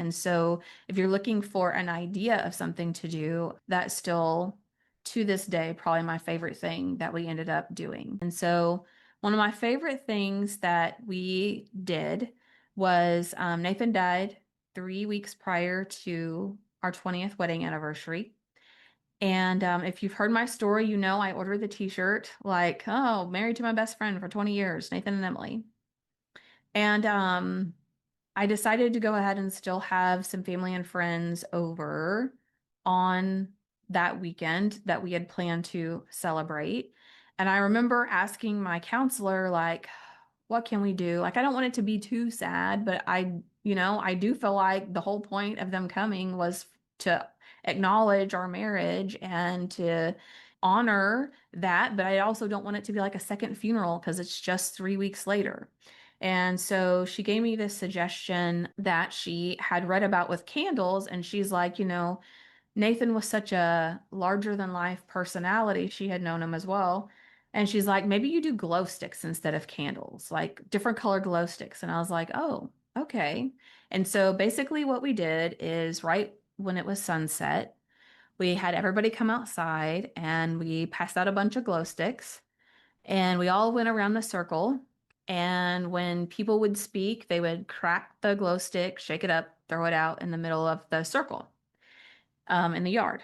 And so if you're looking for an idea of something to do, that's still to this day probably my favorite thing that we ended up doing. And so one of my favorite things that we did was Nathan died 3 weeks prior to our 20th wedding anniversary. And if you've heard my story, you know I ordered the t-shirt like, oh, married to my best friend for 20 years, Nathan and Emily. And I decided to go ahead and still have some family and friends over on that weekend that we had planned to celebrate. And I remember asking my counselor, like, what can we do? Like, I don't want it to be too sad, but I do feel like the whole point of them coming was to acknowledge our marriage and to honor that. But I also don't want it to be like a second funeral because it's just 3 weeks later. And so she gave me this suggestion that she had read about with candles. And she's like, Nathan was such a larger than life personality. She had known him as well. And she's like, maybe you do glow sticks instead of candles, like different color glow sticks. And I was like, oh, okay. And so basically, what we did is right when it was sunset, we had everybody come outside and we passed out a bunch of glow sticks. And we all went around the circle. And when people would speak, they would crack the glow stick, shake it up, throw it out in the middle of the circle in the yard.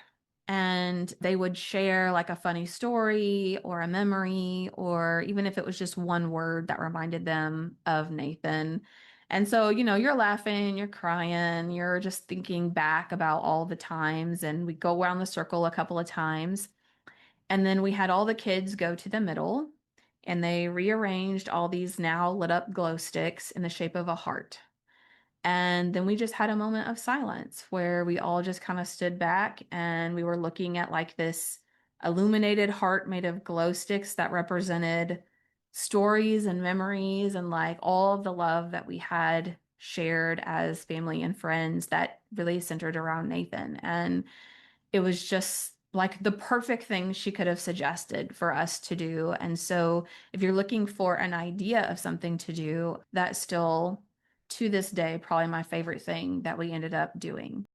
And they would share like a funny story or a memory, or even if it was just one word that reminded them of Nathan. And so, you're laughing, you're crying, you're just thinking back about all the times. And we go around the circle a couple of times. And then we had all the kids go to the middle and they rearranged all these now lit up glow sticks in the shape of a heart. And then we just had a moment of silence where we all just kind of stood back and we were looking at like this illuminated heart made of glow sticks that represented stories and memories and like all of the love that we had shared as family and friends that really centered around Nathan. And it was just like the perfect thing she could have suggested for us to do. And so if you're looking for an idea of something to do, that's still to this day probably my favorite thing that we ended up doing.